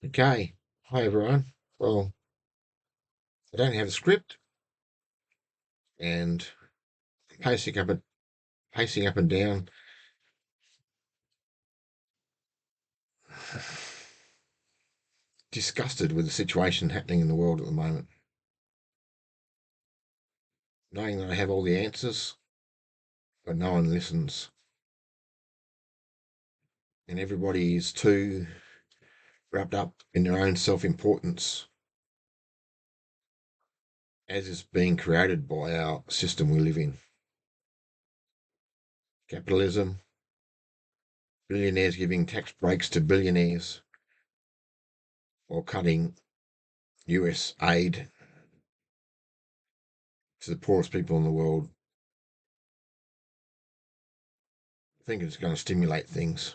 Okay. Hi everyone. Well, I don't have a script and pacing up and pacing up and down, disgusted with the situation happening in the world at the moment. Knowing that I have all the answers, but no one listens. And everybody is too wrapped up in their own self-importance, as is being created by our system we live in. Capitalism, billionaires giving tax breaks to billionaires or cutting US aid to the poorest people in the world. I think it's going to stimulate things.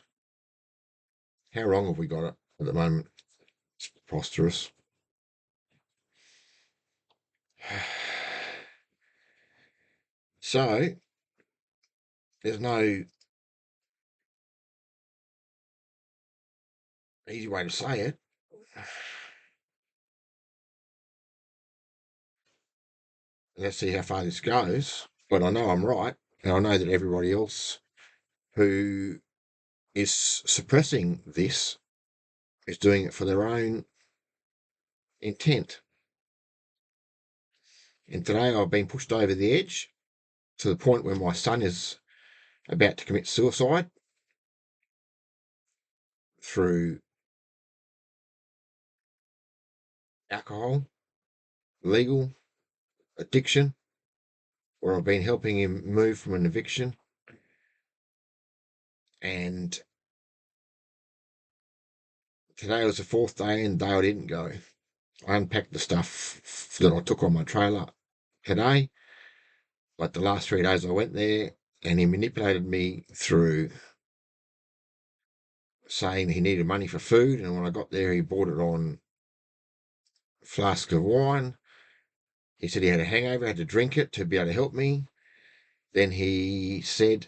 How wrong have we got it at the moment? It's preposterous. So, there's no easy way to say it. Let's see how far this goes. But I know I'm right, and I know that everybody else who is suppressing this is doing it for their own intent. And today I've been pushed over the edge to the point where my son is about to commit suicide through alcohol, legal, addiction, where I've been helping him move from an eviction. And today was the fourth day and the day I didn't go. I unpacked the stuff that I took on my trailer today. Like the last 3 days I went there, and he manipulated me through saying he needed money for food. And when I got there, he bought it on a flask of wine. He said he had a hangover, had to drink it to be able to help me. Then he said,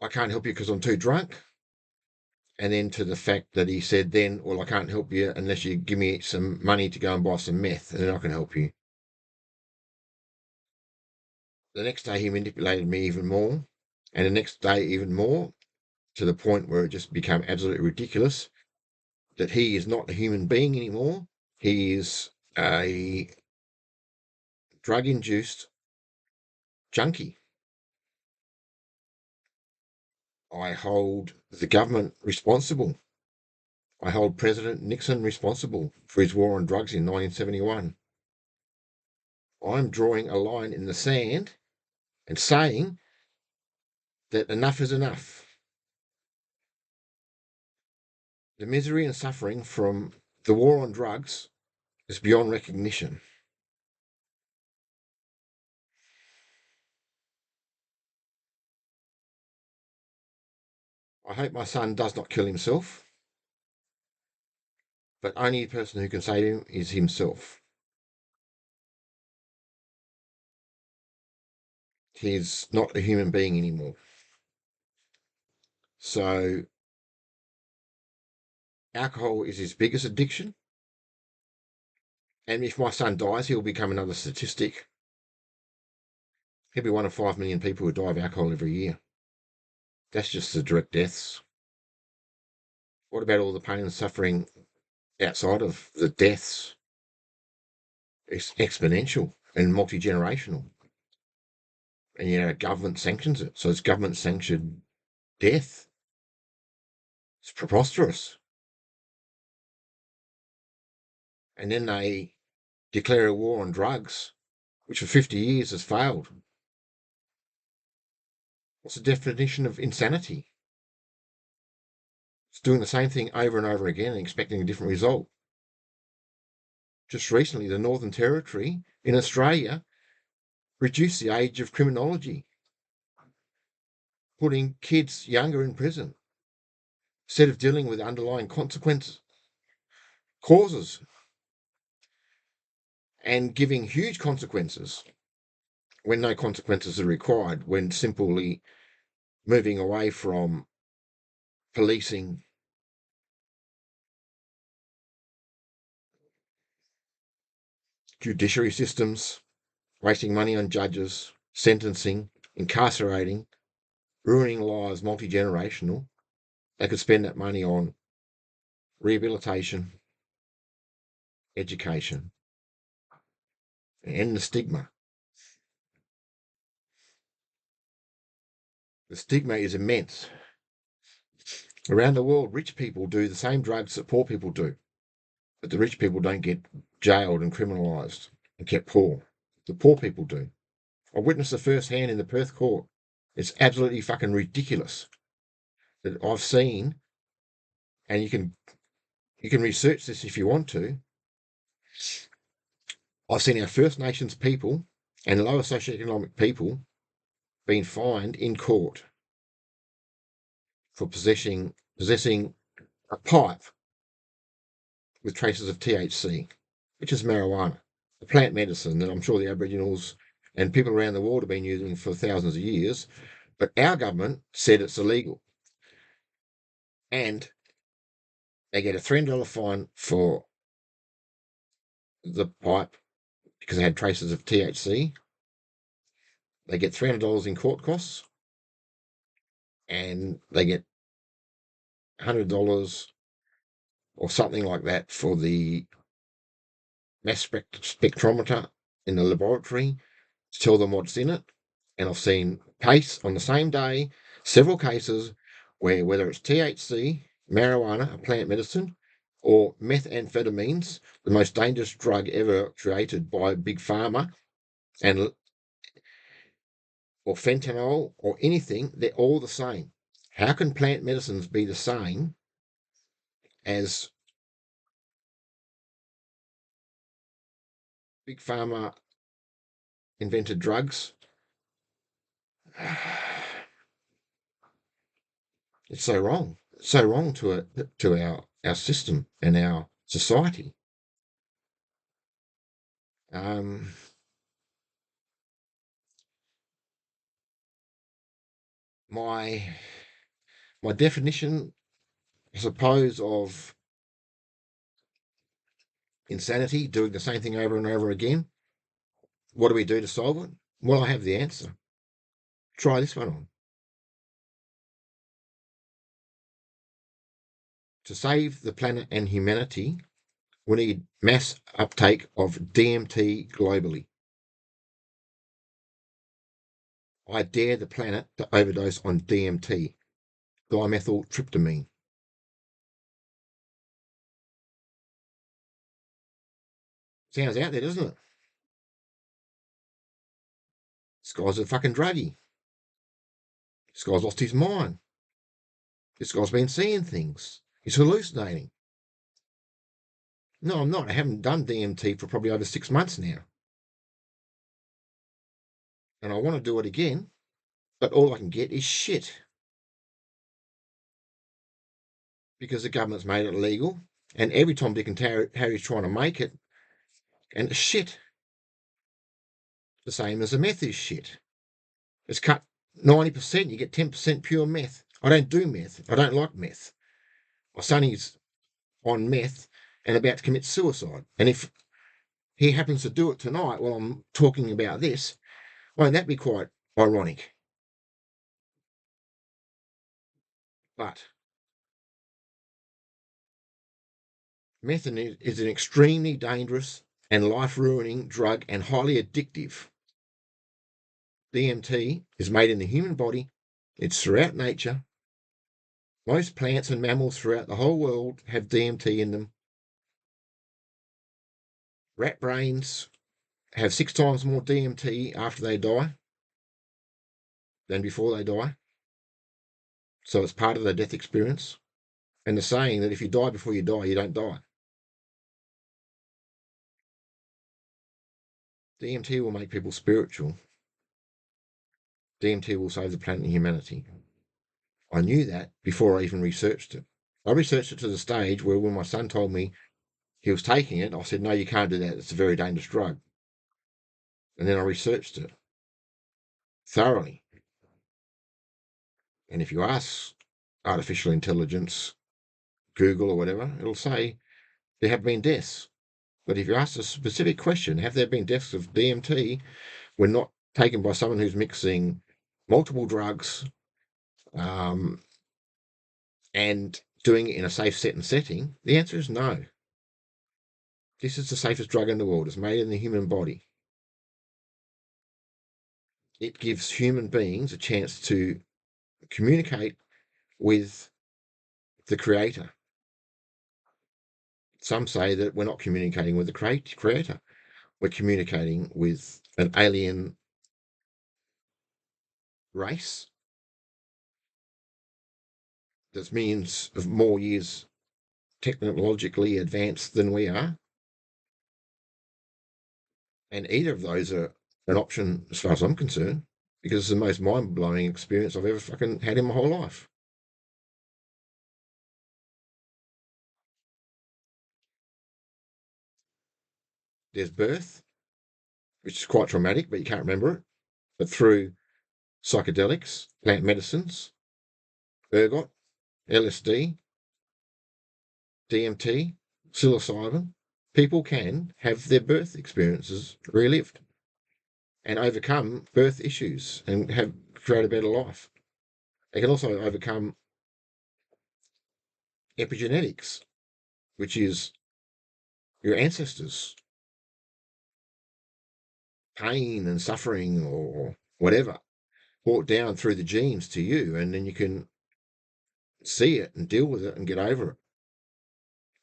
I can't help you because I'm too drunk. And then to the fact that he said then, well, I can't help you unless you give me some money to go and buy some meth, and then I can help you. The next day he manipulated me even more, and the next day even more, to the point where it just became absolutely ridiculous that he is not a human being anymore. He is a drug-induced junkie. I hold the government responsible. I hold President Nixon responsible for his war on drugs in 1971. I'm drawing a line in the sand and saying that enough is enough. The misery and suffering from the war on drugs is beyond recognition. I hope my son does not kill himself, but only the person who can save him is himself. He's not a human being anymore. So alcohol is his biggest addiction. And if my son dies, he'll become another statistic. He'll be one of 5 million people who die of alcohol every year. That's just the direct deaths. What about all the pain and suffering outside of the deaths? It's exponential and multi-generational. And government sanctions it. So it's government sanctioned death. It's preposterous. And then they declare a war on drugs, which for 50 years has failed. What's the definition of insanity? It's doing the same thing over and over again and expecting a different result. Just recently, the Northern Territory in Australia reduced the age of criminology, putting kids younger in prison instead of dealing with underlying consequences, causes, and giving huge consequences when no consequences are required, when simply moving away from policing judiciary systems, wasting money on judges, sentencing, incarcerating, ruining lives multi-generational. They could spend that money on rehabilitation, education, and end the stigma. The stigma is immense. Around the world, rich people do the same drugs that poor people do, but the rich people don't get jailed and criminalised and kept poor. The poor people do. I witnessed it firsthand in the Perth court. It's absolutely fucking ridiculous that I've seen, and you can research this if you want to. I've seen our First Nations people and lower socioeconomic people being fined in court for possessing a pipe with traces of THC, which is marijuana, a plant medicine that I'm sure the Aboriginals and people around the world have been using for thousands of years, but our government said it's illegal. And they get a $300 fine for the pipe because they had traces of THC. They get $300 in court costs, and they get $100 or something like that for the mass spectrometer in the laboratory to tell them what's in it. And I've seen case on the same day, several cases where whether it's THC, marijuana, a plant medicine, or methamphetamines, the most dangerous drug ever created by Big Pharma, and or fentanyl or anything, they're all the same. How can plant medicines be the same as Big Pharma invented drugs? It's so wrong. It's so wrong to our system and our society. Um, my definition, I suppose, of insanity, doing the same thing over and over again. What do we do to solve it? Well, I have the answer. Try this one on. To save the planet and humanity, we need mass uptake of DMT globally. I dare the planet to overdose on DMT, dimethyltryptamine. Sounds out there, doesn't it? This guy's a fucking druggie. This guy's lost his mind. This guy's been seeing things. He's hallucinating. No, I'm not. I haven't done DMT for probably over 6 months now. And I want to do it again, but all I can get is shit. Because the government's made it illegal, and every Tom, Dick and Harry's trying to make it, and it's shit. The same as the meth is shit. It's cut 90%, you get 10% pure meth. I don't do meth. I don't like meth. My sonny's on meth and about to commit suicide. And if he happens to do it tonight while I'm talking about this, won't that be quite ironic? But meth is an extremely dangerous and life-ruining drug and highly addictive. DMT is made in the human body. It's throughout nature. Most plants and mammals throughout the whole world have DMT in them. Rat brains have 6 times more DMT after they die than before they die. So it's part of the death experience. And the saying that if you die before you die, you don't die. DMT will make people spiritual. DMT will save the planet and humanity. I knew that before I even researched it. I researched it to the stage where when my son told me he was taking it, I said, no, you can't do that. It's a very dangerous drug. And then I researched it thoroughly. And if you ask artificial intelligence, Google or whatever, it'll say there have been deaths But if you ask a specific question, have there been deaths of DMT when not taken by someone who's mixing multiple drugs and doing it in a safe set and setting? The answer is no. This is the safest drug in the world. It's made in the human body. It gives human beings a chance to communicate with the creator. Some say that we're not communicating with the creator. We're communicating with an alien race that's millions of more years technologically advanced than we are. And either of those are an option as far as I'm concerned, because it's the most mind-blowing experience I've ever fucking had in my whole life. There's birth, which is quite traumatic, but you can't remember it. But through psychedelics, plant medicines, ergot, LSD, DMT, psilocybin, people can have their birth experiences relived and overcome birth issues and create a better life. They can also overcome epigenetics, which is your ancestors' pain and suffering or whatever brought down through the genes to you, and then you can see it and deal with it and get over it.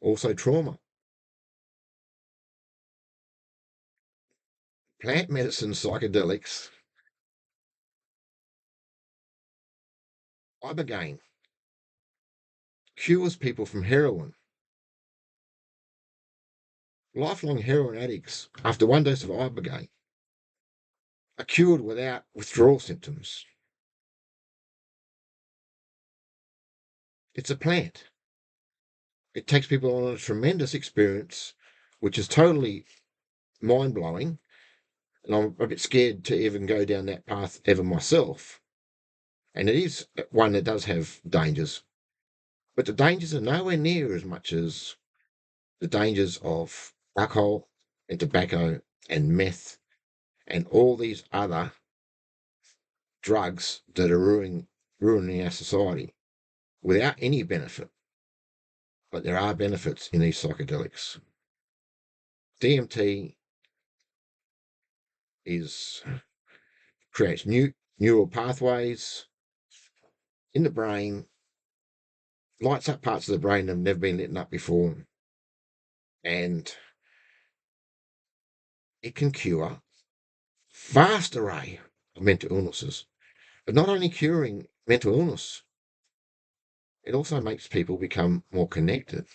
Also, trauma. Plant medicine psychedelics, ibogaine, cures people from heroin. Lifelong heroin addicts, after one dose of ibogaine, are cured without withdrawal symptoms. It's a plant. It takes people on a tremendous experience, which is totally mind-blowing, and I'm a bit scared to even go down that path ever myself. And it is one that does have dangers, but the dangers are nowhere near as much as the dangers of alcohol and tobacco and meth and all these other drugs that are ruining our society without any benefit. But there are benefits in these psychedelics. DMT creates new neural pathways in the brain, lights up parts of the brain that have never been lit up before, and it can cure vast array of mental illnesses. But not only curing mental illness, it also makes people become more connected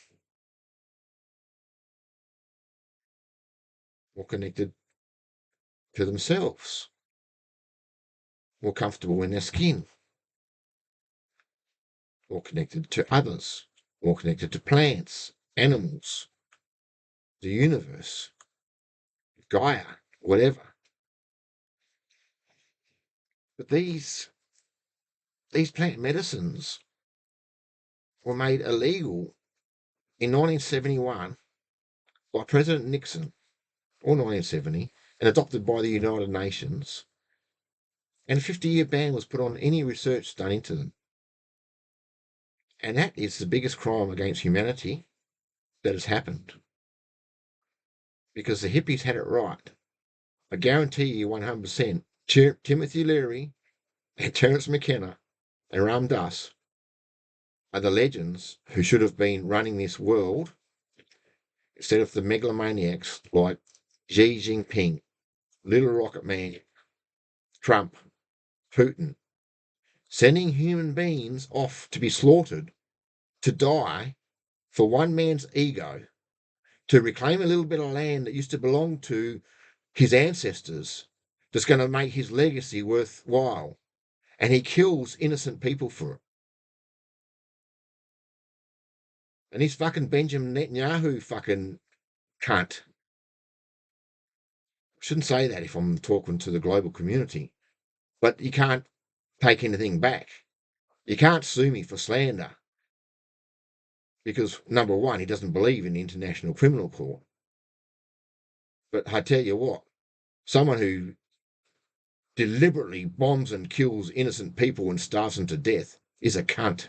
to themselves, more comfortable in their skin, more connected to others, more connected to plants, animals, the universe, Gaia, whatever. But these plant medicines were made illegal in 1971 by President Nixon, or 1970, and adopted by the United Nations. And a 50-year ban was put on any research done into them. And that is the biggest crime against humanity that has happened. Because the hippies had it right. I guarantee you 100%, Timothy Leary and Terence McKenna and Ram Dass are the legends who should have been running this world instead of the megalomaniacs like Xi Jinping, Little Rocket Man, Trump, Putin, sending human beings off to be slaughtered, to die for one man's ego, to reclaim a little bit of land that used to belong to his ancestors, that's going to make his legacy worthwhile. And he kills innocent people for it. And he's fucking Benjamin Netanyahu fucking cunt. Shouldn't say that if I'm talking to the global community. But you can't take anything back. You can't sue me for slander. Because, number one, he doesn't believe in the International Criminal Court. But I tell you what, someone who deliberately bombs and kills innocent people and starves them to death is a cunt.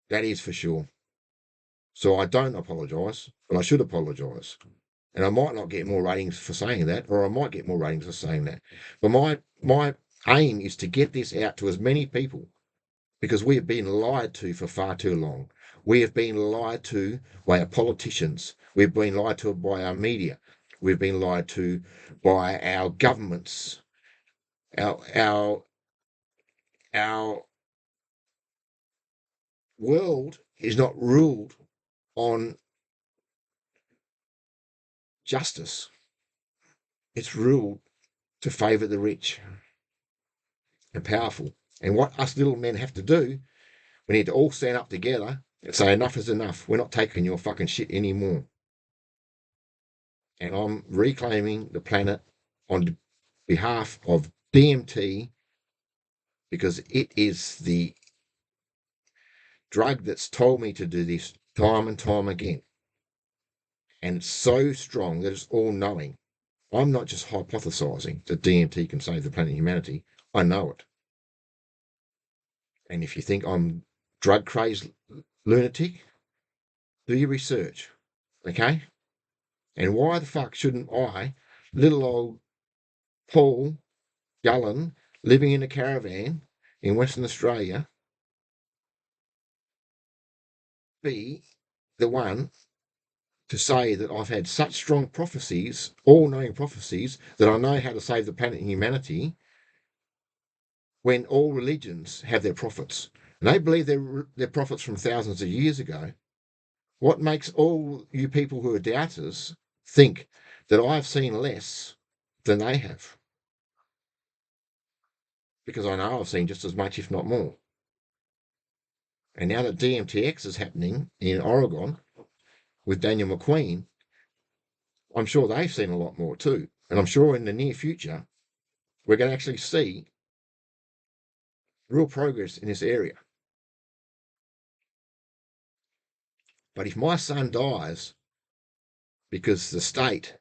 That is for sure. So I don't apologise, but I should apologise. And I might not get more ratings for saying that, or I might get more ratings for saying that. But my aim is to get this out to as many people, because we have been lied to for far too long. We have been lied to by our politicians. We've been lied to by our media. We've been lied to by our governments. Our world is not ruled on justice. It's ruled to favour the rich and powerful. And what us little men have to do, we need to all stand up together and say enough is enough. We're not taking your fucking shit anymore. And I'm reclaiming the planet on behalf of DMT, because it is the drug that's told me to do this time and time again. And it's so strong that it's all knowing. I'm not just hypothesizing that DMT can save the planet and humanity. I know it. And if you think I'm drug crazed lunatic, do your research. Okay? And why the fuck shouldn't I, little old Paul Gullen, living in a caravan in Western Australia, be the one to say that I've had such strong prophecies, all-knowing prophecies, that I know how to save the planet and humanity, when all religions have their prophets? And they believe they're prophets from thousands of years ago. What makes all you people who are doubters think that I've seen less than they have? Because I know I've seen just as much, if not more. And now that DMTX is happening in Oregon with Daniel McQueen, I'm sure they've seen a lot more too. And I'm sure in the near future, we're going to actually see real progress in this area. But if my son dies because the state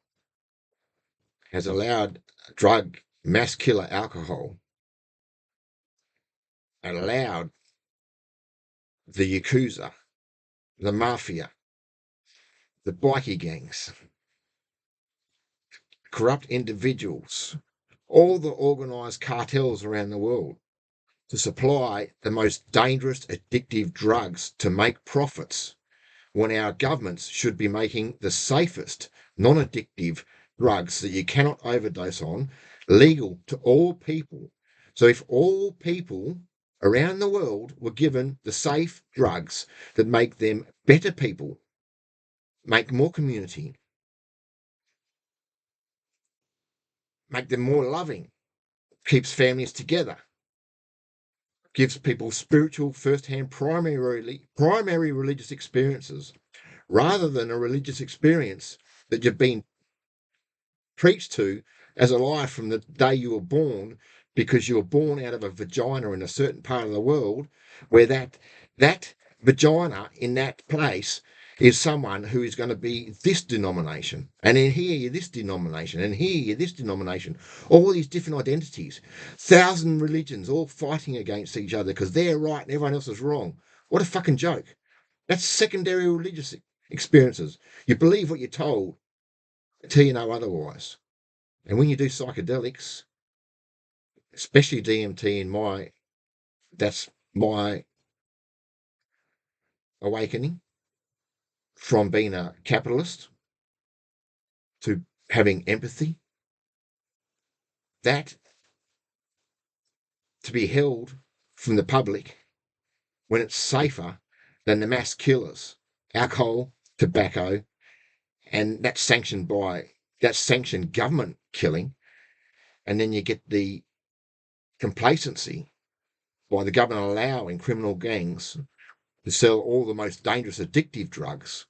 has allowed drug mass killer alcohol and allowed the Yakuza, the mafia, the bikie gangs, corrupt individuals, all the organised cartels around the world to supply the most dangerous, addictive drugs to make profits, when our governments should be making the safest, non-addictive drugs that you cannot overdose on legal to all people. So if all people around the world were given the safe drugs that make them better people, make more community, make them more loving, keeps families together, gives people spiritual, first-hand, primary religious experiences, rather than a religious experience that you've been preached to as a lie from the day you were born, because you were born out of a vagina in a certain part of the world, where that vagina in that place is someone who is going to be this denomination, and in here you're this denomination, and here you're this denomination, all these different identities, 1,000 religions all fighting against each other because they're right and everyone else is wrong. What a fucking joke. That's secondary religious experiences. You believe what you're told until you know otherwise. And when you do psychedelics, especially DMT, that's my awakening from being a capitalist to having empathy, that to be held from the public when it's safer than the mass killers, alcohol, tobacco, and that's sanctioned government killing. And then you get the complacency by the government allowing criminal gangs to sell all the most dangerous addictive drugs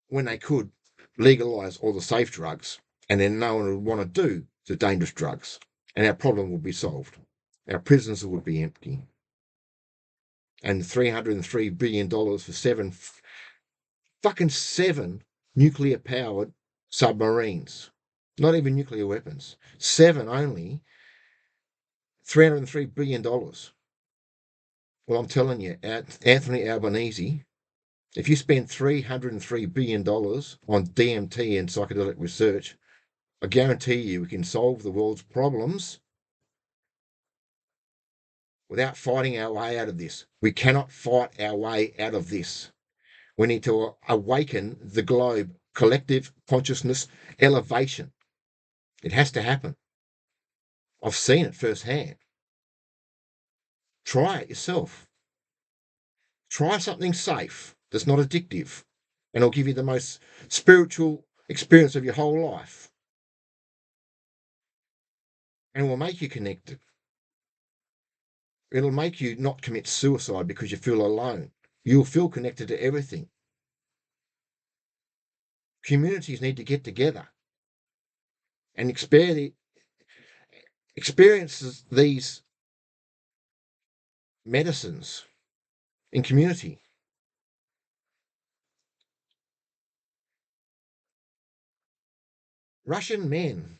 when they could legalise all the safe drugs, and then no one would want to do the dangerous drugs, and our problem would be solved. Our prisons would be empty. And $303 billion for fucking 7 nuclear-powered submarines. Not even nuclear weapons. 7 only. $303 billion. Well, I'm telling you, Anthony Albanese, if you spend $303 billion on DMT and psychedelic research, I guarantee you we can solve the world's problems without fighting our way out of this. We cannot fight our way out of this. We need to awaken the globe, collective consciousness elevation. It has to happen. I've seen it firsthand. Try it yourself. Try something safe that's not addictive, and it'll give you the most spiritual experience of your whole life. And it will make you connected. It'll make you not commit suicide because you feel alone. You'll feel connected to everything. Communities need to get together and experience these medicines in community. Russian men,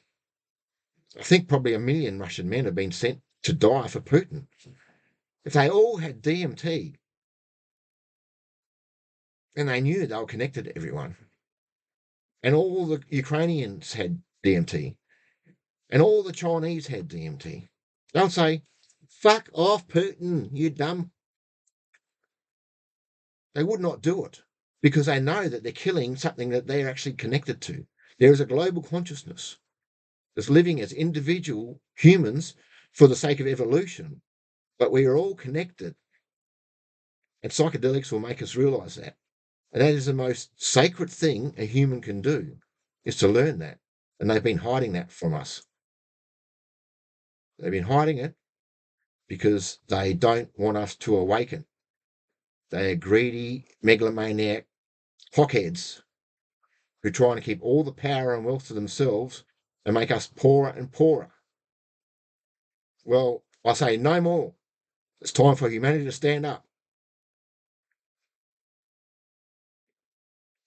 I think probably 1 million Russian men have been sent to die for Putin. If they all had DMT and they knew they were connected to everyone, and all the Ukrainians had DMT, and all the Chinese had DMT, they'll say, fuck off, Putin, you dumb. They would not do it because they know that they're killing something that they're actually connected to. There is a global consciousness that's living as individual humans for the sake of evolution, but we are all connected. And psychedelics will make us realize that. And that is the most sacred thing a human can do, is to learn that. And they've been hiding that from us. They've been hiding it because they don't want us to awaken. They are greedy, megalomaniac hockheads who are trying to keep all the power and wealth to themselves and make us poorer and poorer. Well, I say no more. It's time for humanity to stand up.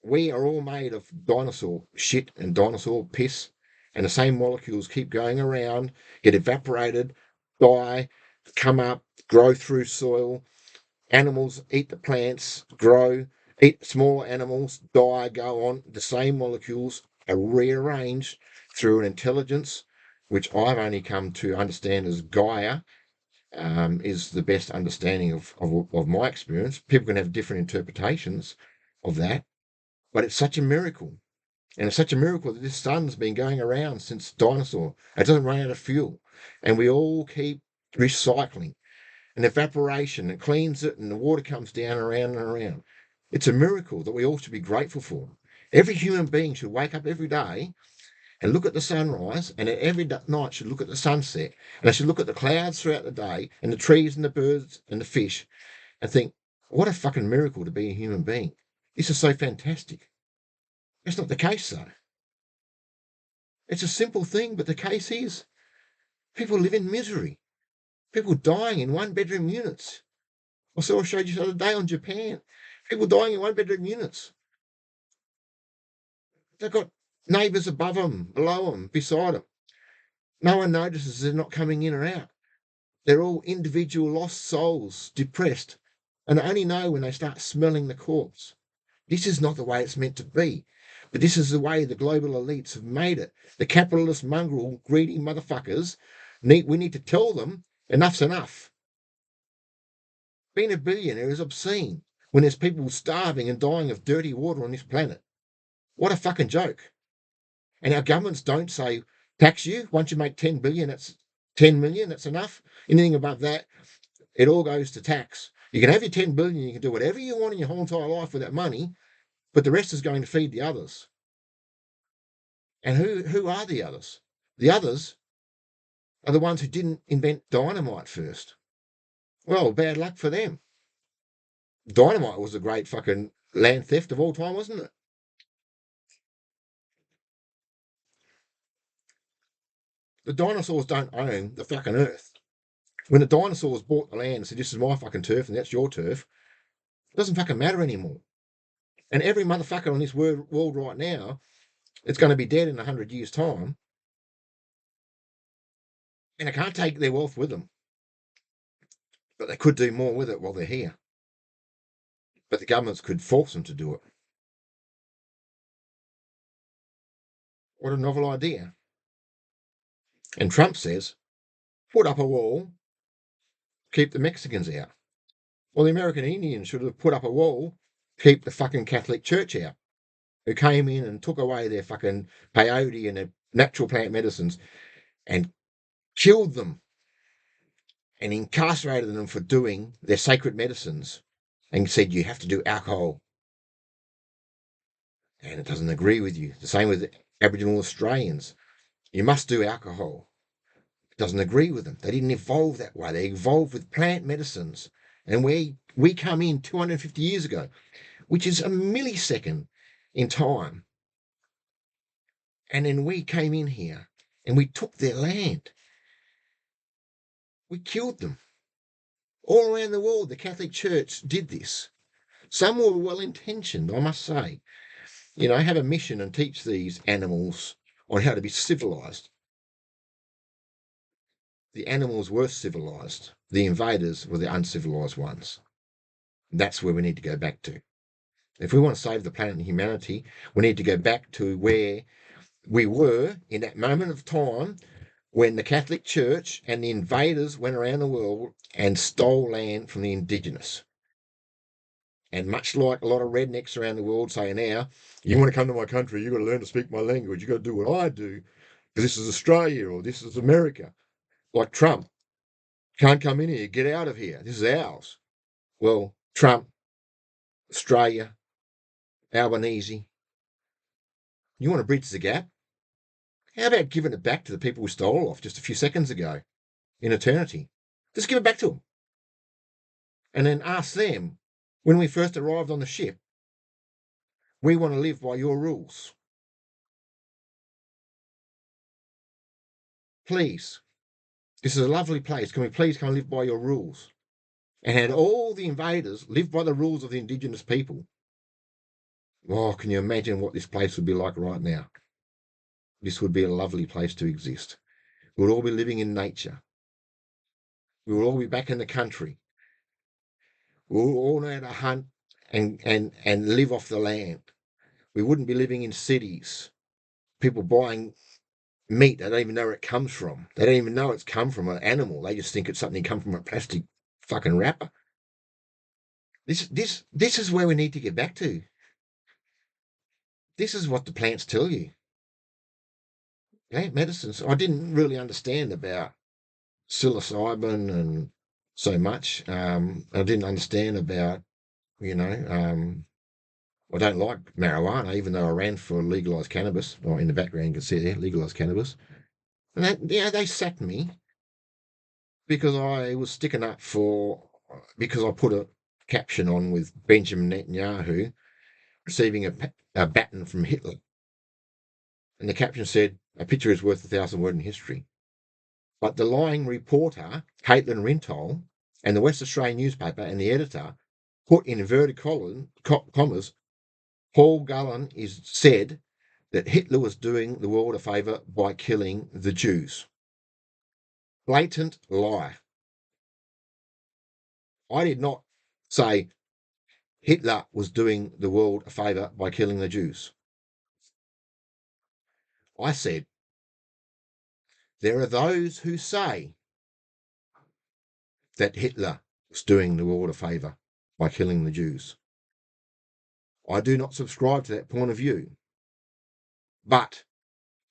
We are all made of dinosaur shit and dinosaur piss, and the same molecules keep going around, get evaporated, die, come up, grow through soil. Animals eat the plants, grow, eat smaller animals, die, go on. The same molecules are rearranged through an intelligence, which I've only come to understand as Gaia, is the best understanding of my experience. People can have different interpretations of that, but it's such a miracle. And it's such a miracle that this sun's been going around since dinosaur. It doesn't run out of fuel. And we all keep recycling. And evaporation, it cleans it, and the water comes down around and around. It's a miracle that we all should be grateful for. Every human being should wake up every day and look at the sunrise, and every night should look at the sunset, and they should look at the clouds throughout the day, and the trees and the birds and the fish, and think, what a fucking miracle to be a human being. This is so fantastic. That's not the case, though. It's a simple thing, but the case is people live in misery. People dying in one-bedroom units. I showed you the other day on Japan. People dying in one-bedroom units. They've got neighbours above them, below them, beside them. No one notices they're not coming in or out. They're all individual lost souls, depressed, and they only know when they start smelling the corpse. This is not the way it's meant to be. But this is the way the global elites have made it. The capitalist, mongrel, greedy motherfuckers, we need to tell them enough's enough. Being a billionaire is obscene when there's people starving and dying of dirty water on this planet. What a fucking joke. And our governments don't say, tax you, once you make 10 billion, that's 10 million, that's enough. Anything above that, it all goes to tax. You can have your 10 billion, you can do whatever you want in your whole entire life with that money, but the rest is going to feed the others. And who are the others? The others are the ones who didn't invent dynamite first. Well, bad luck for them. Dynamite was a great fucking land theft of all time, wasn't it? The dinosaurs don't own the fucking earth. When the dinosaurs bought the land and said, this is my fucking turf and that's your turf, it doesn't fucking matter anymore. And every motherfucker on this world right now, it's going to be dead in 100 years' time, and they can't take their wealth with them. But they could do more with it while they're here. But the governments could force them to do it. What a novel idea. And Trump says, put up a wall, keep the Mexicans out. Well, the American Indians should have put up a wall, keep the fucking Catholic Church out, who came in and took away their fucking peyote and their natural plant medicines and killed them and incarcerated them for doing their sacred medicines and said you have to do alcohol. And it doesn't agree with you. The same with Aboriginal Australians. You must do alcohol. It doesn't agree with them. They didn't evolve that way. They evolved with plant medicines. And we come in 250 years ago, which is a millisecond in time. And then we came in here and we took their land. We killed them. All around the world, the Catholic Church did this. Some were well-intentioned, I must say. You know, have a mission and teach these animals on how to be civilized. The animals were civilized. The invaders were the uncivilized ones. That's where we need to go back to. If we want to save the planet and humanity, we need to go back to where we were in that moment of time when the Catholic Church and the invaders went around the world and stole land from the indigenous. And much like a lot of rednecks around the world say now, you want to come to my country, you've got to learn to speak my language, you've got to do what I do, because this is Australia or this is America. Like Trump, can't come in here, get out of here, this is ours. Well, Trump, Australia, Albanese, you want to bridge the gap? How about giving it back to the people who stole off just a few seconds ago in eternity? Just give it back to them. And then ask them, when we first arrived on the ship, we want to live by your rules. Please, this is a lovely place. Can we please come and live by your rules? And had all the invaders live by the rules of the indigenous people. Oh, can you imagine what this place would be like right now? This would be a lovely place to exist. We would all be living in nature. We would all be back in the country. We would all know how to hunt and live off the land. We wouldn't be living in cities. People buying meat, they don't even know where it comes from. They don't even know it's come from an animal. They just think it's something come from a plastic fucking wrapper. This is where we need to get back to. This is what the plants tell you. Plant medicines. I didn't really understand about psilocybin and so much. I didn't understand about, I don't like marijuana, even though I ran for legalized cannabis. Or in the background, you can see there, legalized cannabis. And they sacked me because I was sticking up because I put a caption on with Benjamin Netanyahu receiving a baton from Hitler. And the caption said, a picture is worth 1,000 words in history. But the lying reporter, Caitlin Rintoul, and the West Australian newspaper and the editor put in inverted commas, Paul Gallen said that Hitler was doing the world a favour by killing the Jews. Blatant lie. I did not say Hitler was doing the world a favour by killing the Jews. I said, there are those who say that Hitler was doing the world a favour by killing the Jews. I do not subscribe to that point of view. But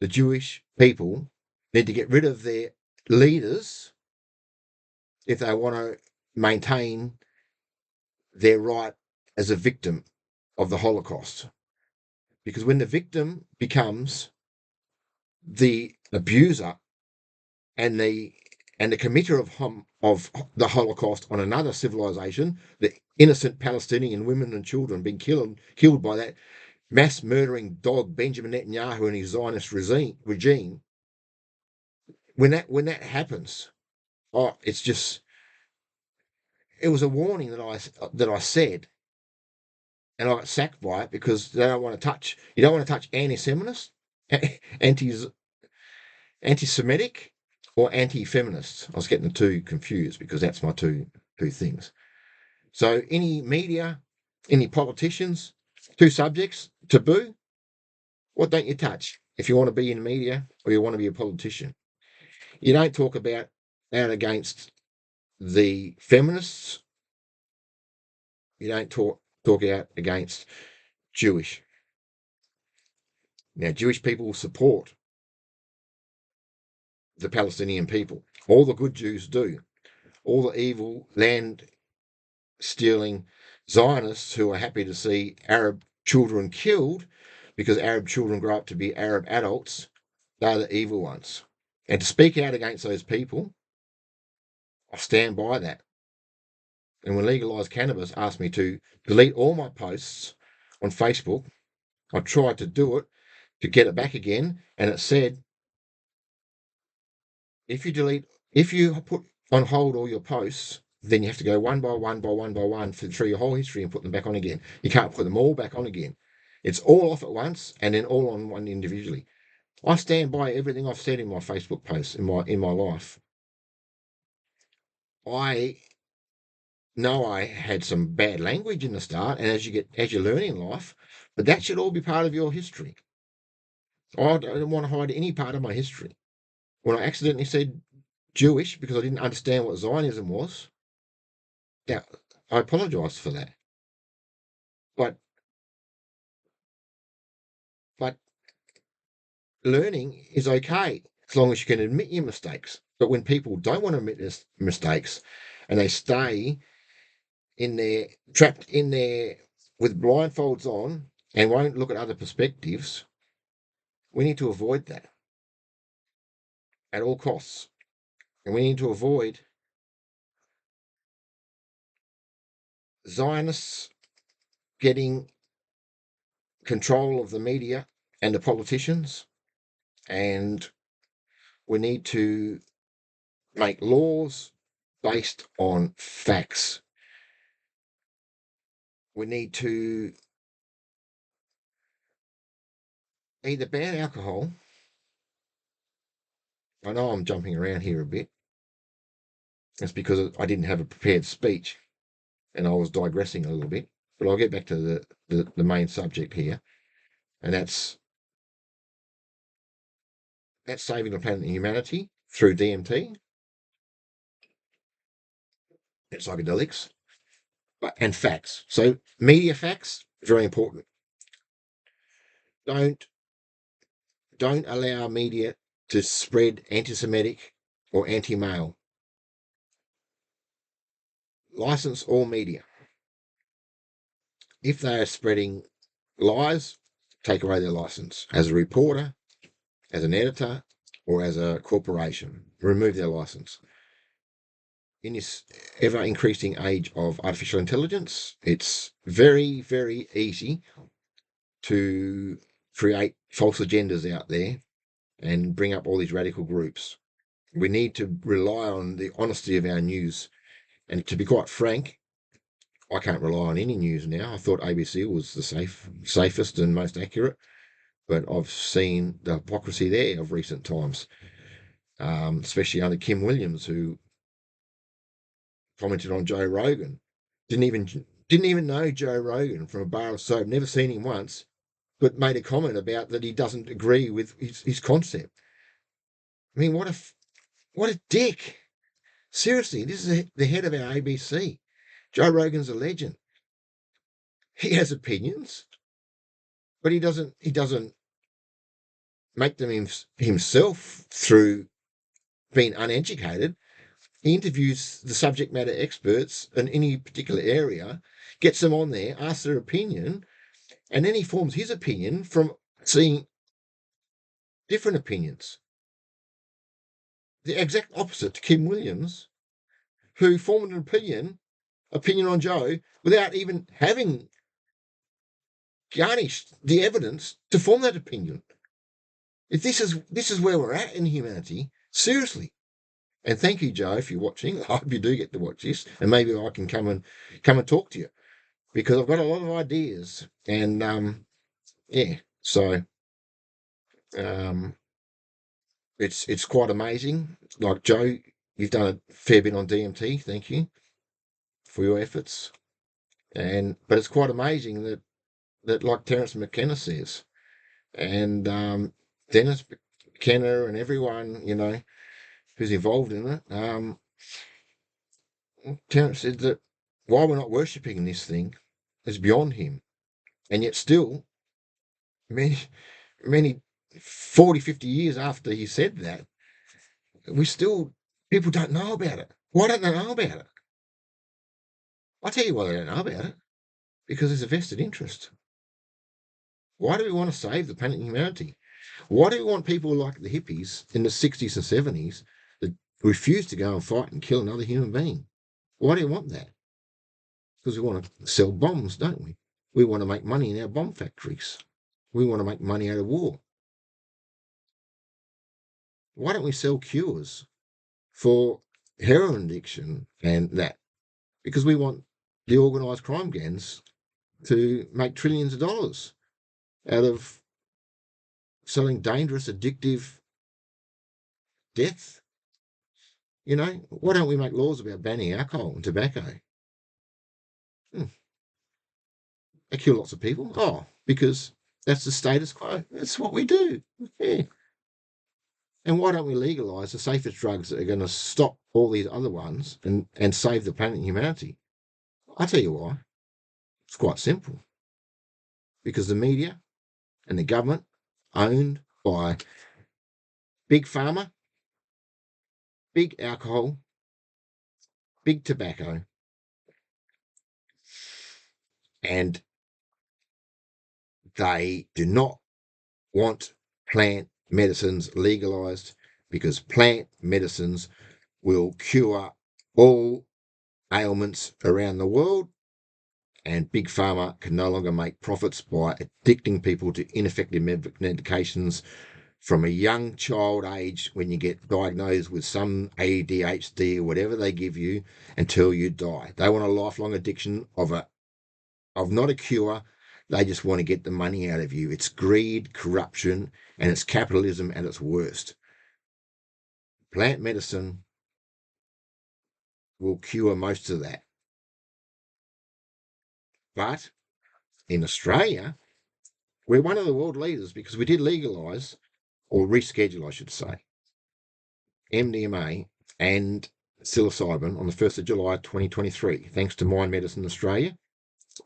the Jewish people need to get rid of their leaders if they want to maintain their right as a victim of the Holocaust. Because when the victim becomes the abuser and the committer of the Holocaust on another civilization, the innocent Palestinian women and children being killed by that mass murdering dog Benjamin Netanyahu and his Zionist regime, when that happens, it was a warning that I said, and I got sacked by it because they don't want to touch. You don't want to touch anti-Semitist, anti-Semitic, or anti-feminists. I was getting the two confused because that's my two things. So any media, any politicians, two subjects taboo. What don't you touch if you want to be in the media or you want to be a politician? You don't talk about out against the feminists. You don't talk out against Jewish. Now, Jewish people support the Palestinian people. All the good Jews do. All the evil land stealing Zionists who are happy to see Arab children killed because Arab children grow up to be Arab adults, they're the evil ones. And to speak out against those people, I stand by that. And when Legalised Cannabis asked me to delete all my posts on Facebook, I tried to do it to get it back again, and it said, if you put on hold all your posts, then you have to go one by one through your whole history and put them back on again. You can't put them all back on again. It's all off at once and then all on one individually. I stand by everything I've said in my Facebook posts in my life. I know I had some bad language in the start, and as you learn in life, but that should all be part of your history. I don't want to hide any part of my history. When I accidentally said Jewish because I didn't understand what Zionism was, now I apologise for that. But learning is okay as long as you can admit your mistakes. But when people don't want to admit their mistakes and they stay trapped in there with blindfolds on and won't look at other perspectives, we need to avoid that at all costs. And we need to avoid Zionists getting control of the media and the politicians. And we need to make laws based on facts. We need to either ban alcohol. I know I'm jumping around here a bit. That's because I didn't have a prepared speech and I was digressing a little bit. But I'll get back to the main subject here, and that's saving the planet and humanity through DMT and psychedelics, and facts. So media facts, very important. Don't allow media to spread anti-Semitic or anti-male. License all media. If they are spreading lies, take away their license. As a reporter, as an editor, or as a corporation, remove their license. In this ever increasing age of artificial intelligence, it's very, very easy to create false agendas out there and bring up all these radical groups. We need to rely on the honesty of our news. And to be quite frank, I can't rely on any news now. I thought ABC was the safest and most accurate, but I've seen the hypocrisy there of recent times, especially under Kim Williams, who commented on Joe Rogan. Didn't even know Joe Rogan from a bar of soap. Never seen him once, but made a comment about that he doesn't agree with his concept. I mean, what a dick! Seriously, this is the head of our ABC. Joe Rogan's a legend. He has opinions, but he doesn't make them himself through being uneducated. He interviews the subject matter experts in any particular area, gets them on there, asks their opinion, and then he forms his opinion from seeing different opinions. The exact opposite to Kim Williams, who formed an opinion on Joe without even having garnished the evidence to form that opinion. If this is where we're at in humanity, seriously. And thank you, Joe, if you're watching. I hope you do get to watch this, and maybe I can come and talk to you. because I've got a lot of ideas, and yeah, so um, it's quite amazing. Like Joe, you've done a fair bit on DMT. Thank you for your efforts, but it's quite amazing that like Terence McKenna says, and Dennis McKenna and everyone who's involved in it. Terence said that why we're not worshipping this thing is beyond him, and yet still many many 40, 50 years after he said that, we still people don't know about it. Why don't they know about it? I'll tell you why they don't know about it. Because there's a vested interest. Why do we want to save the planet and humanity? Why do we want people like the hippies in the 60s and 70s that refuse to go and fight and kill another human being? Why do you want that? Because we want to sell bombs, don't we? We want to make money in our bomb factories. We want to make money out of war. Why don't we sell cures for heroin addiction and that? Because we want the organised crime gangs to make trillions of dollars out of selling dangerous, addictive death. Why don't we make laws about banning alcohol and tobacco? Hmm. They kill lots of people. Oh, because that's the status quo. That's what we do. Yeah. And why don't we legalise the safest drugs that are going to stop all these other ones and save the planet and humanity? I'll tell you why. It's quite simple. Because the media and the government, owned by big pharma, big alcohol, big tobacco, and they do not want plant medicines legalized because plant medicines will cure all ailments around the world, and big pharma can no longer make profits by addicting people to ineffective medications from a young child age when you get diagnosed with some ADHD or whatever they give you until you die. They want a lifelong addiction of not a cure. They just want to get the money out of you. It's greed, corruption, and it's capitalism at its worst. Plant medicine will cure most of that. But in Australia, we're one of the world leaders because we did legalise, or reschedule, I should say, MDMA and psilocybin on the 1st of July 2023, thanks to Mind Medicine Australia,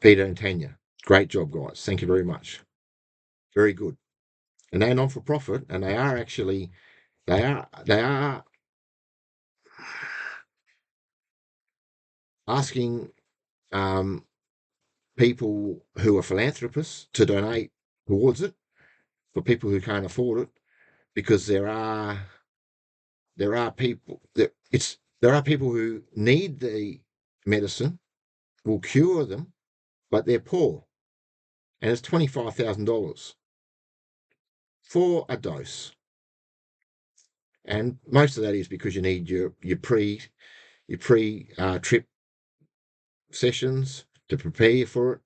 Peter and Tanya. Great job, guys. Thank you very much. Very good. And they're non for profit, and they are asking people who are philanthropists to donate towards it for people who can't afford it, because there are people who need the medicine, will cure them, but they're poor, and it's $25,000 for a dose, and most of that is because you need your pre trip sessions to prepare you for it,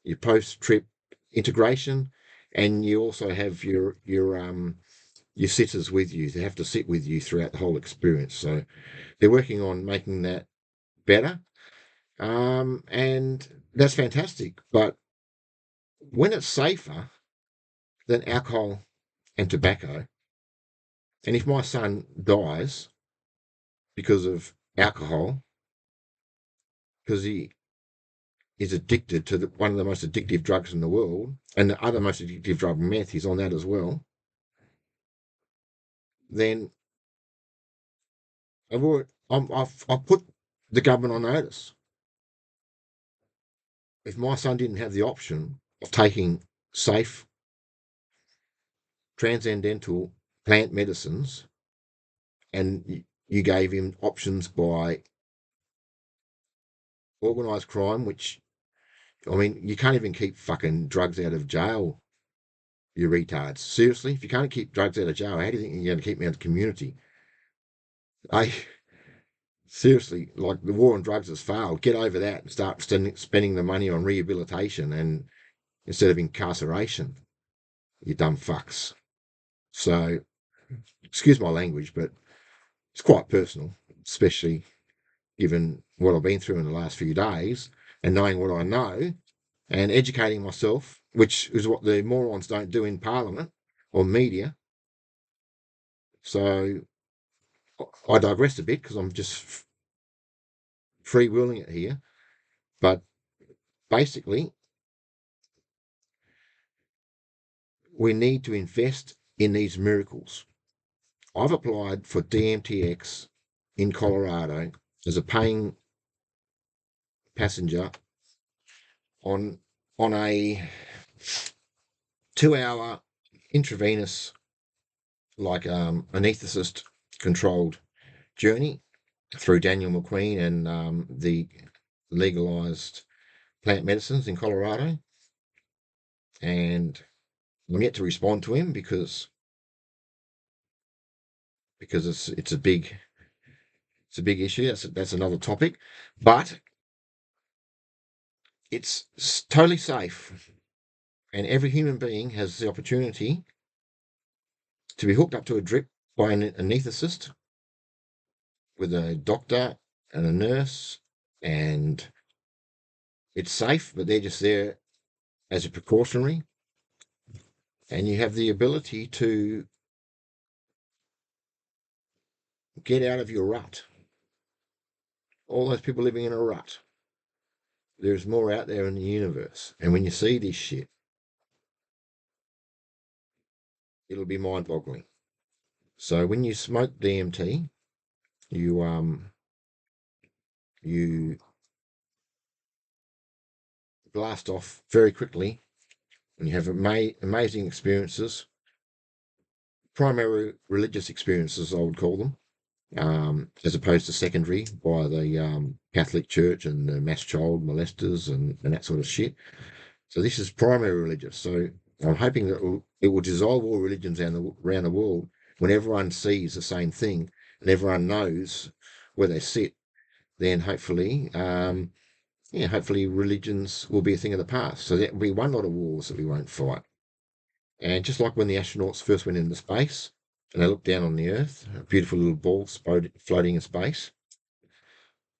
your post trip integration, and you also have your sitters with you. They have to sit with you throughout the whole experience. So they're working on making that better, and that's fantastic. But when it's safer than alcohol and tobacco, and if my son dies because of alcohol, because he is addicted to one of the most addictive drugs in the world, and the other most addictive drug, meth, he's on that as well, then I've put the government on notice. If my son didn't have the option of taking safe, transcendental plant medicines, and you gave him options by organised crime, which, I mean, you can't even keep fucking drugs out of jail, you retards. Seriously, if you can't keep drugs out of jail, how do you think you're going to keep them out of the community? I Seriously, like the war on drugs has failed. Get over that and start spending the money on rehabilitation and instead of incarceration, you dumb fucks. So, excuse my language, but it's quite personal, especially given what I've been through in the last few days and knowing what I know and educating myself, which is what the morons don't do in Parliament or media. So I digressed a bit because I'm just freewheeling it here. But basically, we need to invest in these miracles. I've applied for DMTX in Colorado as a paying passenger on a 2 hour intravenous, like anesthetist controlled journey through Daniel McQueen and the legalized plant medicines in Colorado. And I'm yet to respond to him because it's a big issue. That's another topic, but it's totally safe, and every human being has the opportunity to be hooked up to a drip by an anesthetist with a doctor and a nurse, and it's safe, but they're just there as a precautionary, and you have the ability to get out of your rut. All those people living in a rut. There's more out there in the universe, and when you see this shit, it'll be mind-boggling. So when you smoke DMT, you blast off very quickly, and you have amazing experiences, primary religious experiences, I would call them, as opposed to secondary by the Catholic Church and the mass child molesters and that sort of shit. So this is primary religious. So I'm hoping that it will dissolve all religions around the world when everyone sees the same thing and everyone knows where they sit. Then hopefully, hopefully religions will be a thing of the past. So there will be one lot of wars that we won't fight. And just like when the astronauts first went into space and they looked down on the Earth, a beautiful little ball floating in space,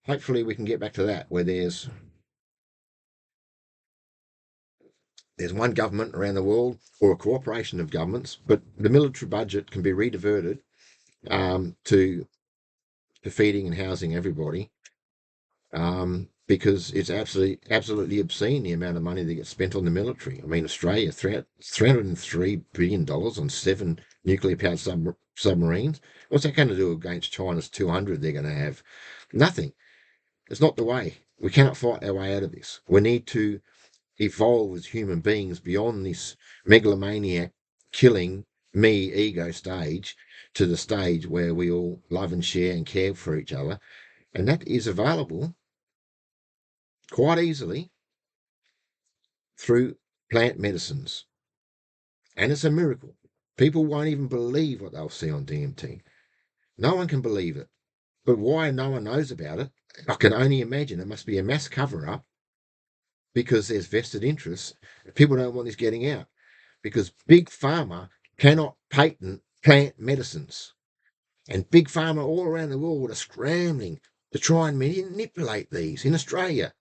hopefully we can get back to that where there's one government around the world or a cooperation of governments, but the military budget can be rediverted to feeding and housing everybody, because it's absolutely obscene the amount of money that gets spent on the military. I mean, Australia, $303 billion on 7 nuclear-powered submarines. What's that going to do against China's 200 they're going to have? Nothing. It's not the way. We cannot fight our way out of this. We need to evolve as human beings beyond this megalomaniac killing me ego stage to the stage where we all love and share and care for each other. And that is available quite easily through plant medicines. And it's a miracle. People won't even believe what they'll see on DMT. No one can believe it. But why no one knows about it, I can only imagine it must be a mass cover up because there's vested interests. People don't want this getting out because Big Pharma cannot patent plant medicines. And Big Pharma all around the world are scrambling to try and manipulate these. In Australia,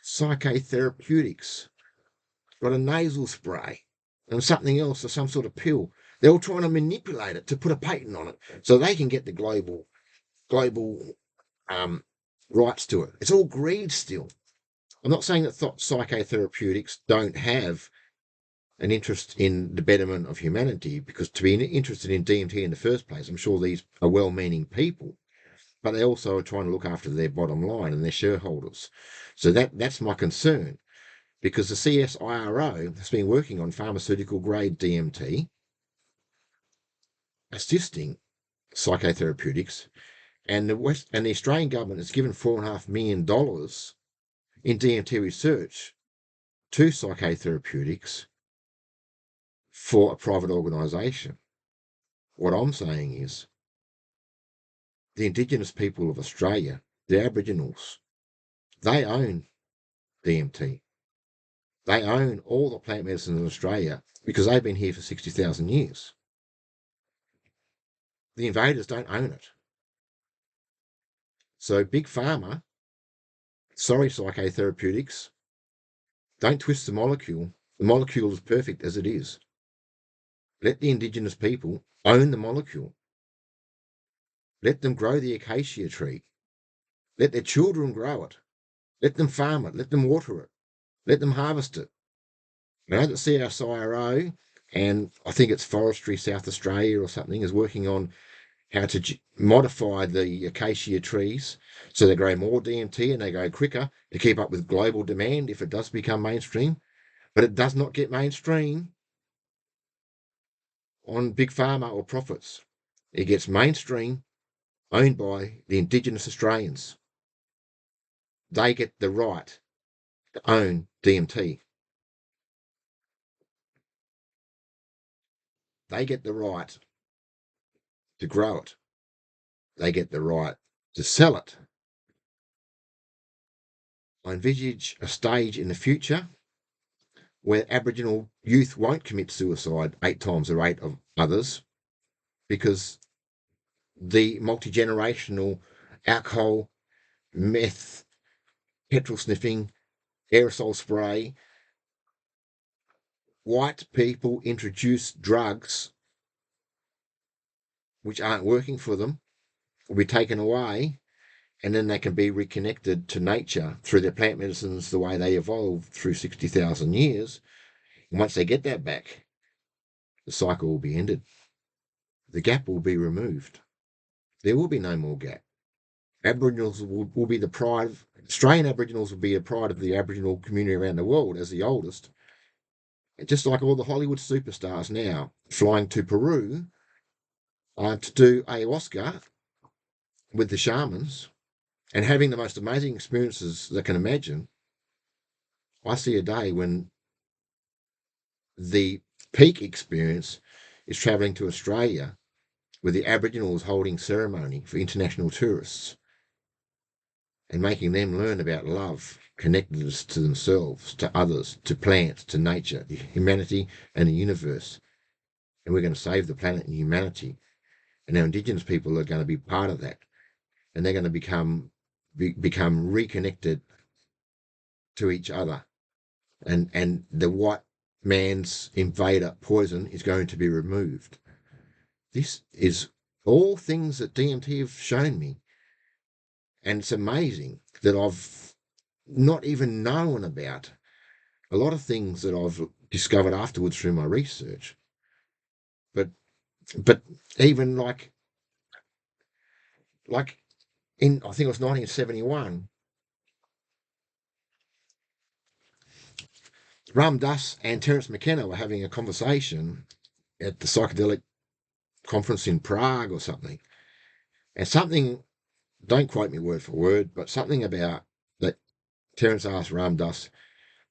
Psychotherapeutics got a nasal spray and something else or some sort of pill. They're all trying to manipulate it to put a patent on it so they can get the global rights to it. It's all greed still. I'm not saying that psychotherapeutics don't have an interest in the betterment of humanity, because to be interested in DMT in the first place, I'm sure these are well-meaning people, but they also are trying to look after their bottom line and their shareholders. So that's my concern, because the CSIRO has been working on pharmaceutical grade DMT, assisting psychotherapeutics, and the Australian government has given $4.5 million in DMT research to psychotherapeutics for a private organisation. What I'm saying is the indigenous people of Australia, the Aboriginals, they own DMT. They own all the plant medicines in Australia because they've been here for 60,000 years. The invaders don't own it. So Big Pharma, sorry psychotherapeutics, don't twist the molecule. The molecule is perfect as it is. Let the indigenous people own the molecule. Let them grow the acacia tree. Let their children grow it. Let them farm it. Let them water it. Let them harvest it. Now that CSIRO, and I think it's Forestry South Australia or something, is working on how to modify the acacia trees so they grow more DMT and they grow quicker to keep up with global demand if it does become mainstream. But it does not get mainstream on big pharma or profits. It gets mainstream owned by the Indigenous Australians. They get the right to own DMT. They get the right to grow it. They get the right to sell it. I envisage a stage in the future where Aboriginal youth won't commit suicide 8 times the rate of others because the multi-generational alcohol, meth, petrol sniffing, aerosol spray, white people introduce drugs which aren't working for them, will be taken away, and then they can be reconnected to nature through their plant medicines the way they evolved through 60,000 years. And once they get that back, the cycle will be ended. The gap will be removed. There will be no more gap. Aboriginals will be the pride of, Australian Aboriginals will be a pride of the Aboriginal community around the world as the oldest. Just like all the Hollywood superstars now flying to Peru to do ayahuasca with the shamans and having the most amazing experiences they can imagine. I see a day when the peak experience is travelling to Australia with the Aboriginals holding ceremony for international tourists and making them learn about love, connectedness to themselves, to others, to plants, to nature, humanity and the universe. And we're going to save the planet and humanity. And our Indigenous people are going to be part of that. And they're going to become reconnected to each other. And the white man's invader poison is going to be removed. This is all things that DMT have shown me. And it's amazing that I've not even known about a lot of things that I've discovered afterwards through my research. But even like in, I think it was 1971, Ram Dass and Terence McKenna were having a conversation at the psychedelic conference in Prague or something. And something, don't quote me word for word, but something about that Terence asked Ram Dass,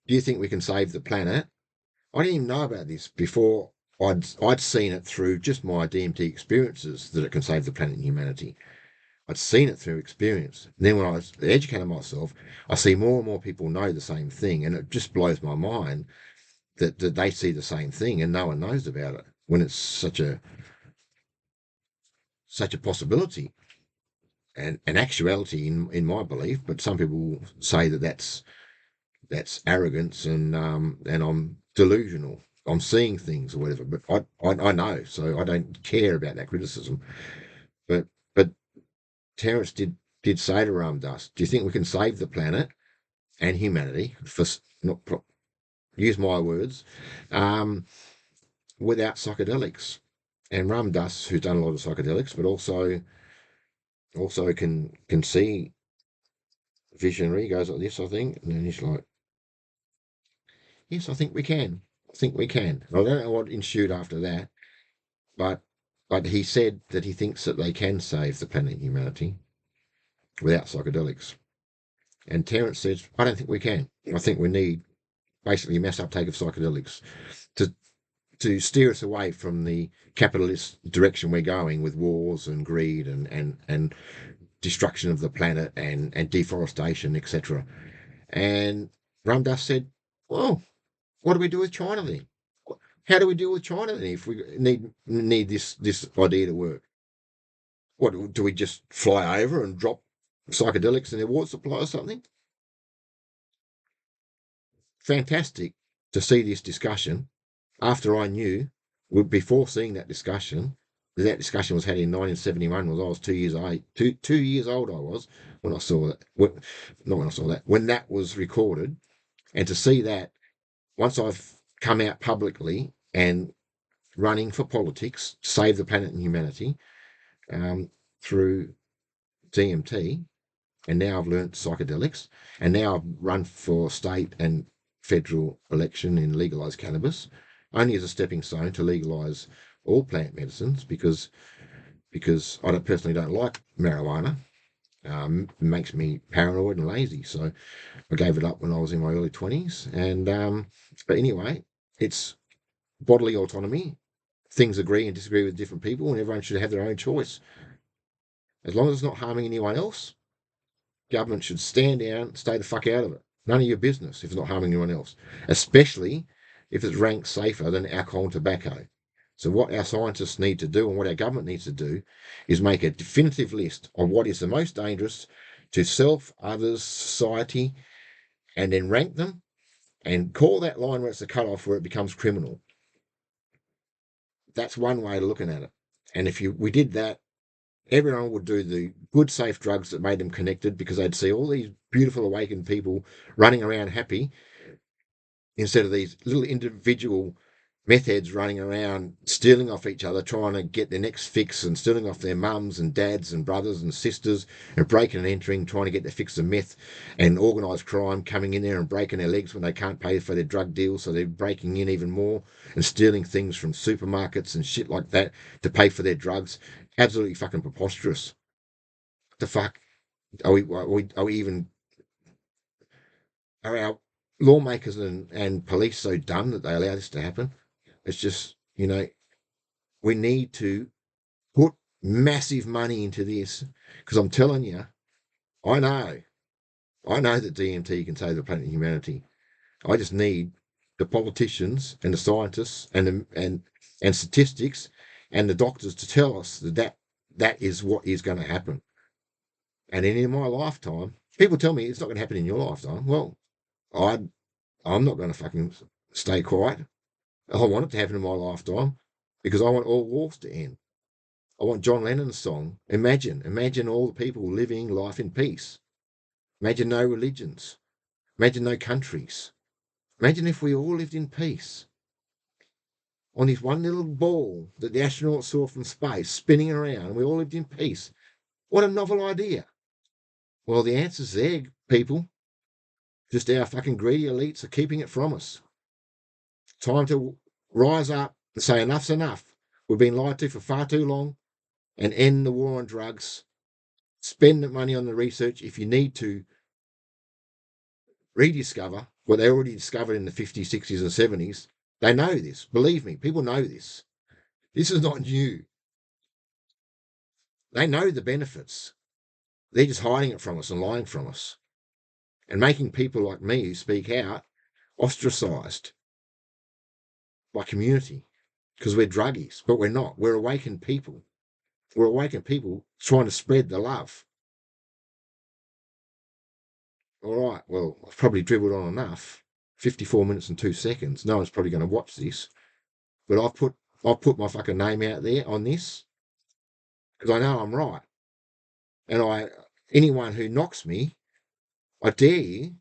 do you think we can save the planet? I didn't even know about this before. I'd seen it through just my DMT experiences that it can save the planet and humanity. I'd seen it through experience. And then when I was educating myself, I see more and more people know the same thing, and it just blows my mind that they see the same thing and no one knows about it when it's such a possibility and an actuality in my belief. But some people say that that's arrogance and I'm delusional. I'm seeing things or whatever, but I know, so I don't care about that criticism. But Terence did say to Ram Dass, "Do you think we can save the planet and humanity for not use my words without psychedelics?" And Ram Dass, who's done a lot of psychedelics, but also can see visionary, goes like this, I think, and then he's like, "Yes, I think we can. I think we can." And I don't know what ensued after that, but he said that he thinks that they can save the planet and humanity without psychedelics. And Terence says, "I don't think we can. I think we need basically mass uptake of psychedelics to to steer us away from the capitalist direction we're going with wars and greed and destruction of the planet and deforestation, etc. And Ramdas said, well, what do we do with China then? How do we deal with China then if we need this idea to work? What do we just fly over and drop psychedelics in their water supply or something? Fantastic to see this discussion after I knew, before seeing that discussion was had in 1971 was I was 2 years old. Two years old I was when I saw that. Not when I saw that, when that was recorded. And to see that once I've come out publicly and running for politics, save the planet and humanity, through DMT, and now I've learnt psychedelics, and now I've run for state and federal election in legalised cannabis, only as a stepping stone to legalise all plant medicines because I personally don't like marijuana. It makes me paranoid and lazy, so I gave it up when I was in my early 20s. And but anyway, it's bodily autonomy. Things agree and disagree with different people, and everyone should have their own choice. As long as it's not harming anyone else, government should stand down, stay the fuck out of it. None of your business if it's not harming anyone else, especially if it's ranked safer than alcohol and tobacco. So what our scientists need to do and what our government needs to do is make a definitive list of what is the most dangerous to self, others, society, and then rank them and call that line where it's a cut-off where it becomes criminal. That's one way of looking at it. And if we did that, everyone would do the good, safe drugs that made them connected because they'd see all these beautiful, awakened people running around happy instead of these little individual meth heads running around stealing off each other, trying to get their next fix and stealing off their mums and dads and brothers and sisters and breaking and entering, trying to get their fix of meth, and organised crime coming in there and breaking their legs when they can't pay for their drug deals, so they're breaking in even more and stealing things from supermarkets and shit like that to pay for their drugs. Absolutely fucking preposterous. What the fuck? Are our lawmakers and police so dumb that they allow this to happen? It's just, we need to put massive money into this because I'm telling you, I know, that DMT can save the planet and humanity. I just need the politicians and the scientists and statistics and the doctors to tell us that is what is going to happen. And in my lifetime, people tell me it's not going to happen in your lifetime. Well, I'm not going to fucking stay quiet. I want it to happen in my lifetime because I want all wars to end. I want John Lennon's song. Imagine all the people living life in peace. Imagine no religions. Imagine no countries. Imagine if we all lived in peace on this one little ball that the astronauts saw from space spinning around, and we all lived in peace. What a novel idea. Well, the answer's there, people. Just our fucking greedy elites are keeping it from us. Time to rise up and say enough's enough. We've been lied to for far too long, and end the war on drugs. Spend the money on the research if you need to rediscover what they already discovered in the 50s, 60s, and 70s. They know this. Believe me, people know this. This is not new. They know the benefits. They're just hiding it from us and lying from us and making people like me who speak out ostracized by community because we're druggies, but we're not. We're awakened people. We're awakened people trying to spread the love. All right, well, I've probably dribbled on enough. 54 minutes and 2 seconds. No one's probably going to watch this, but I've put my fucking name out there on this because I know I'm right. And anyone who knocks me, I dare you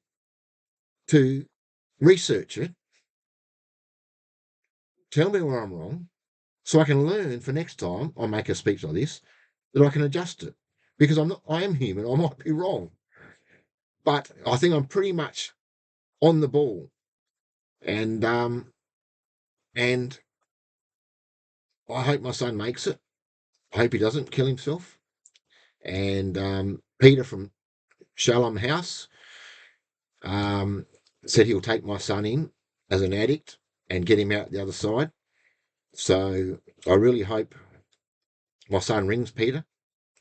to research it, tell me where I'm wrong, so I can learn for next time I make a speech like this that I can adjust it. Because I am human, I might be wrong. But I think I'm pretty much on the ball. And I hope my son makes it. I hope he doesn't kill himself. And Peter from Shalom House said he'll take my son in as an addict and get him out the other side. So I really hope my son rings Peter,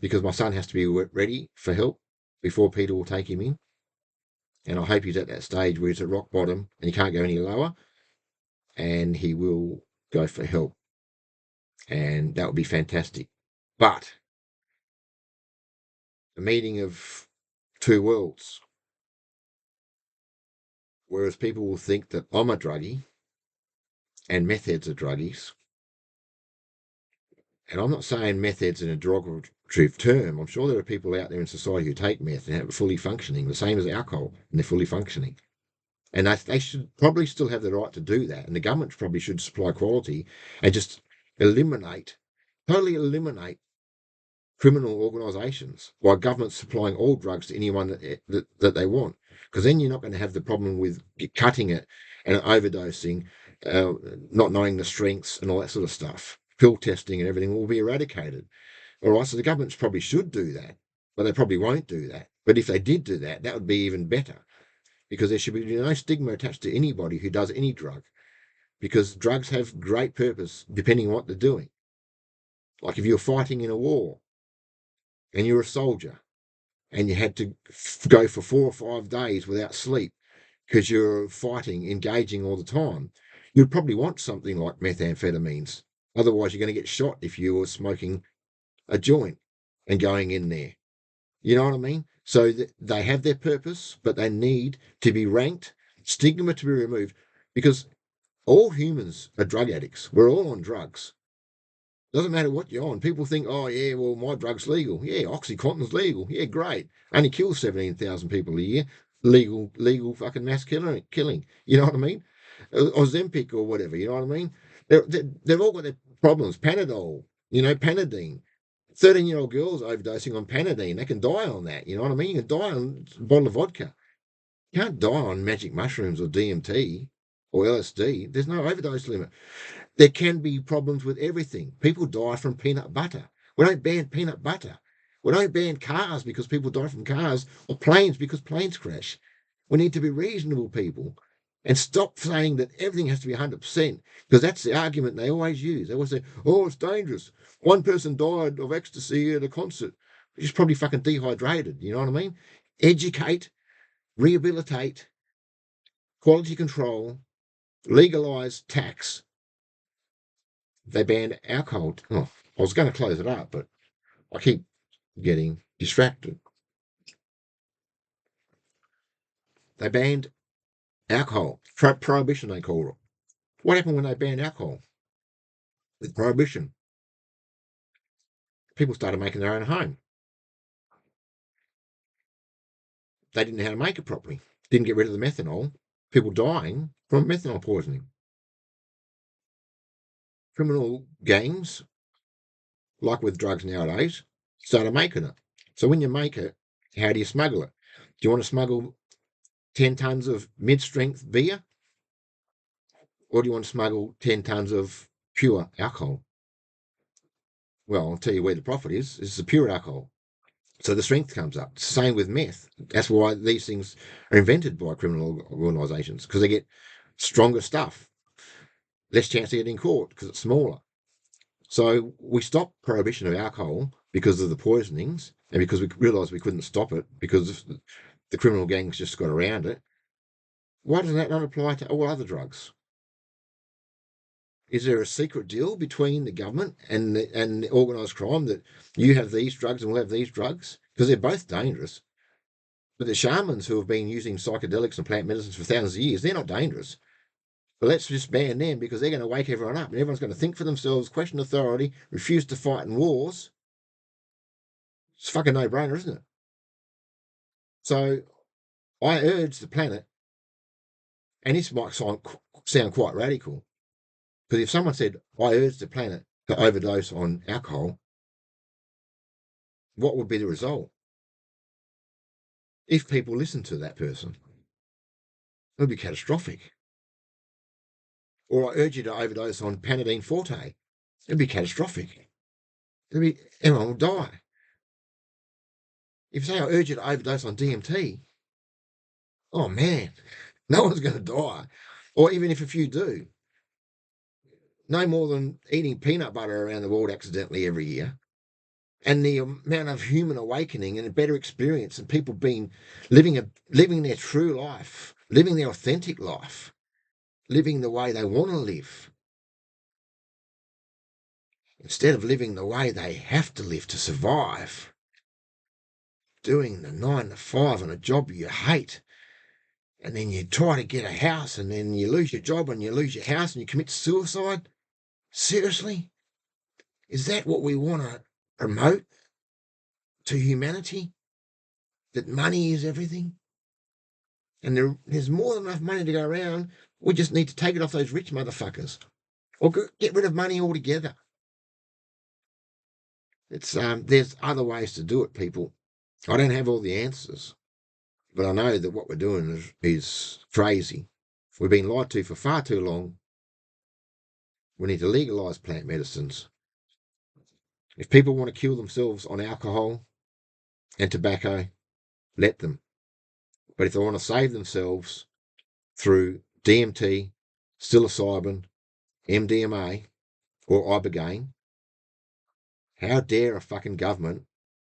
because my son has to be ready for help before Peter will take him in. And I hope he's at that stage where he's at rock bottom and he can't go any lower, and he will go for help. And that would be fantastic. But a meeting of two worlds, whereas people will think that I'm a druggie and meth heads are druggies. And I'm not saying meth heads in a derogative term. I'm sure there are people out there in society who take meth and have fully functioning, the same as alcohol, and they're fully functioning. And they should probably still have the right to do that. And the government probably should supply quality and just totally eliminate criminal organisations by government supplying all drugs to anyone that they want. Because then you're not going to have the problem with cutting it and overdosing, uh, not knowing the strengths and all that sort of stuff. Pill testing and everything will be eradicated. All right, so the governments probably should do that, but they probably won't do that. But if they did do that, that would be even better, because there should be no stigma attached to anybody who does any drug, because drugs have great purpose depending on what they're doing. Like if you're fighting in a war and you're a soldier and you had to go for 4 or 5 days without sleep because you're fighting, engaging all the time, you'd probably want something like methamphetamines. Otherwise, you're going to get shot if you were smoking a joint and going in there. You know what I mean? So they have their purpose, but they need to be ranked, stigma to be removed, because all humans are drug addicts. We're all on drugs. Doesn't matter what you're on. People think, oh yeah, well my drug's legal. Yeah, OxyContin's legal. Yeah, great. Only kills 17,000 people a year. Legal fucking mass killing. You know what I mean? Ozempic or whatever. You know what I mean? They've all got their problems. Panadol. Panadine. 13-year-old girls overdosing on Panadine. They can die on that. You know what I mean? You can die on a bottle of vodka. You can't die on magic mushrooms or DMT or LSD. There's no overdose limit. There can be problems with everything. People die from peanut butter. We don't ban peanut butter. We don't ban cars because people die from cars, or planes because planes crash. We need to be reasonable people and stop saying that everything has to be 100%, because that's the argument they always use. They always say, oh, it's dangerous. One person died of ecstasy at a concert. He's probably fucking dehydrated. You know what I mean? Educate, rehabilitate, quality control, legalize, tax. They banned alcohol. Oh, I was going to close it up, but I keep getting distracted. They banned alcohol. Prohibition, they call it. What happened when they banned alcohol? With prohibition, people started making their own home. They didn't know how to make it properly. Didn't get rid of the methanol. People dying from methanol poisoning. Criminal gangs, like with drugs nowadays, started making it. So when you make it, how do you smuggle it? Do you want to smuggle 10 tons of mid-strength beer? Or do you want to smuggle 10 tons of pure alcohol? Well, I'll tell you where the profit is. It's the pure alcohol. So the strength comes up. Same with meth. That's why these things are invented by criminal organisations, because they get stronger stuff, less chance to get in court because it's smaller. So we stopped prohibition of alcohol because of the poisonings, and because we realised we couldn't stop it because the criminal gangs just got around it. Why doesn't that not apply to all other drugs? Is there a secret deal between the government and the organised crime that you have these drugs and we'll have these drugs? Because they're both dangerous. But the shamans who have been using psychedelics and plant medicines for thousands of years, they're not dangerous. But let's just ban them because they're going to wake everyone up and everyone's going to think for themselves, question authority, refuse to fight in wars. It's a fucking no-brainer, isn't it? So I urge the planet, and this might sound quite radical, because if someone said, I urge the planet to overdose on alcohol, what would be the result? If people listen to that person, it would be catastrophic. Or I urge you to overdose on Panadine Forte. It'd be catastrophic. Everyone will die. If you say I urge you to overdose on DMT, oh man, no one's going to die. Or even if a few do, no more than eating peanut butter around the world accidentally every year. And the amount of human awakening and a better experience and people living their true life, living their authentic life, living the way they want to live, instead of living the way they have to live to survive, doing the 9 to 5 on a job you hate, and then you try to get a house and then you lose your job and you lose your house and you commit suicide. Seriously? Is that what we want to promote to humanity? That money is everything? And there's more than enough money to go around. We just need to take it off those rich motherfuckers, or get rid of money altogether. There's other ways to do it, people. I don't have all the answers, but I know that what we're doing is crazy. We've been lied to for far too long. We need to legalise plant medicines. If people want to kill themselves on alcohol and tobacco, let them. But if they want to save themselves through DMT, psilocybin, MDMA, or ibogaine, how dare a fucking government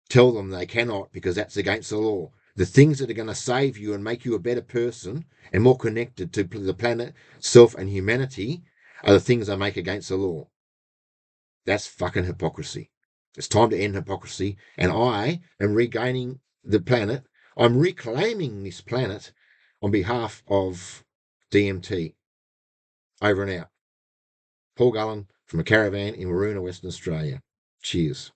tell them they cannot because that's against the law? The things that are going to save you and make you a better person and more connected to the planet, self, and humanity are the things they make against the law. That's fucking hypocrisy. It's time to end hypocrisy, and I am regaining the planet. I'm reclaiming this planet on behalf of DMT. Over and out. Paul Gullen from a caravan in Maroona, Western Australia. Cheers.